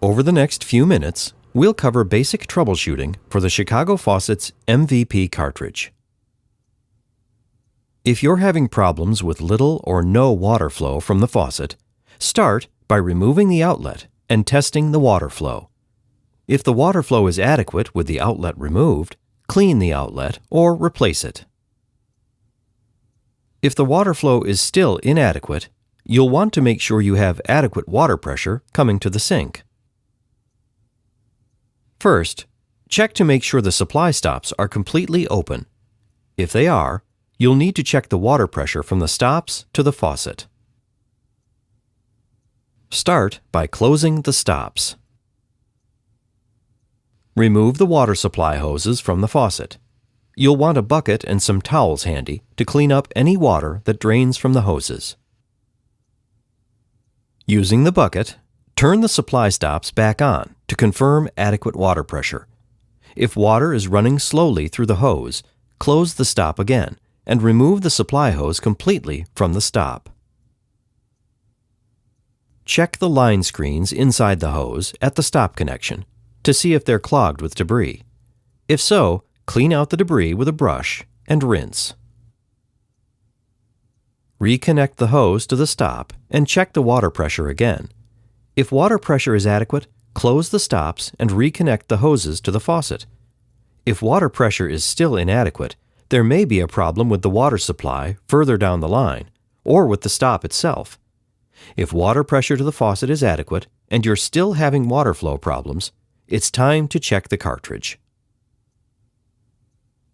Over the next few minutes, we'll cover basic troubleshooting for the Chicago Faucets MVP cartridge. If you're having problems with little or no water flow from the faucet, start by removing the outlet and testing the water flow. If the water flow is adequate with the outlet removed, clean the outlet or replace it. If the water flow is still inadequate, you'll want to make sure you have adequate water pressure coming to the sink. First, check to make sure the supply stops are completely open. If they are, you'll need to check the water pressure from the stops to the faucet. Start by closing the stops. Remove the water supply hoses from the faucet. You'll want a bucket and some towels handy to clean up any water that drains from the hoses. Using the bucket, turn the supply stops back on to confirm adequate water pressure. If water is running slowly through the hose, close the stop again and remove the supply hose completely from the stop. Check the line screens inside the hose at the stop connection to see if they're clogged with debris. If so, clean out the debris with a brush and rinse. Reconnect the hose to the stop and check the water pressure again. If water pressure is adequate, close the stops and reconnect the hoses to the faucet. If water pressure is still inadequate, there may be a problem with the water supply further down the line, or with the stop itself. If water pressure to the faucet is adequate and you're still having water flow problems, it's time to check the cartridge.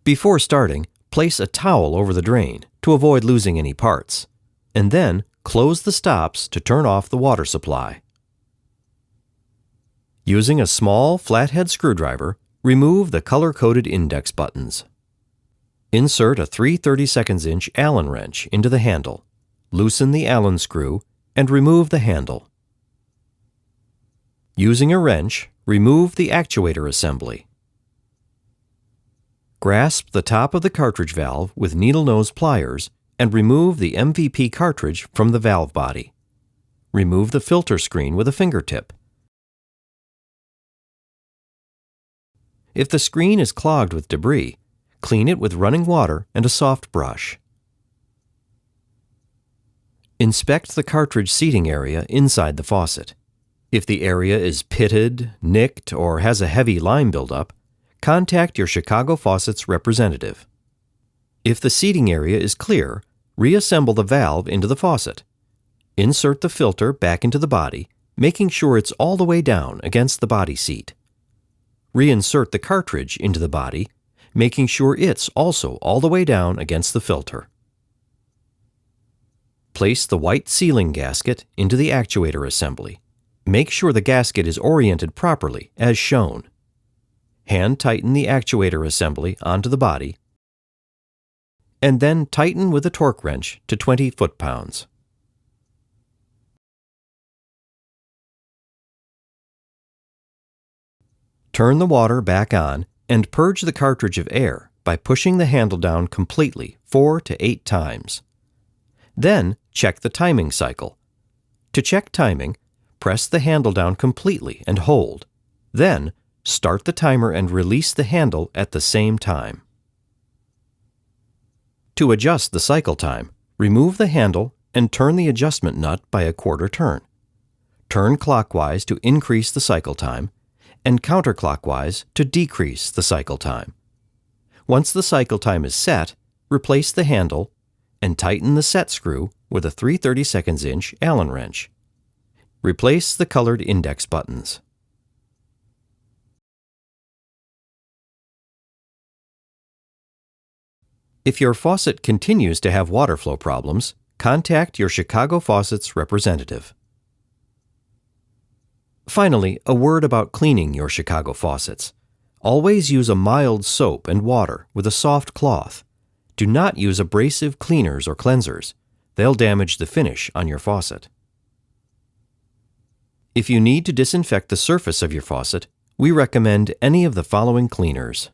Before starting, place a towel over the drain to avoid losing any parts, and then close the stops to turn off the water supply. Using a small flathead screwdriver, remove the color-coded index buttons. Insert a 3/32 Allen wrench into the handle, loosen the Allen screw, and remove the handle. Using a wrench, remove the actuator assembly. Grasp the top of the cartridge valve with needle nose pliers and remove the MVP cartridge from the valve body. Remove the filter screen with a fingertip. If the screen is clogged with debris, clean it with running water and a soft brush. Inspect the cartridge seating area inside the faucet. If the area is pitted, nicked, or has a heavy lime buildup, contact your Chicago Faucets representative. If the seating area is clear, reassemble the valve into the faucet. Insert the filter back into the body, making sure it's all the way down against the body seat. Reinsert the cartridge into the body, making sure it's also all the way down against the filter. Place the white sealing gasket into the actuator assembly. Make sure the gasket is oriented properly as shown. Hand tighten the actuator assembly onto the body, and then tighten with a torque wrench to 20 foot-pounds. Turn the water back on and purge the cartridge of air by pushing the handle down completely 4 to 8 times. Then check the timing cycle. To check timing, press the handle down completely and hold. Then start the timer and release the handle at the same time. To adjust the cycle time, remove the handle and turn the adjustment nut by a quarter turn. Turn clockwise to increase the cycle time, and counterclockwise to decrease the cycle time. Once the cycle time is set, replace the handle and tighten the set screw with a 3/32 Allen wrench. Replace the colored index buttons. If your faucet continues to have water flow problems, contact your Chicago Faucets representative. Finally, a word about cleaning your Chicago faucets. Always use a mild soap and water with a soft cloth. Do not use abrasive cleaners or cleansers. They'll damage the finish on your faucet. If you need to disinfect the surface of your faucet, we recommend any of the following cleaners.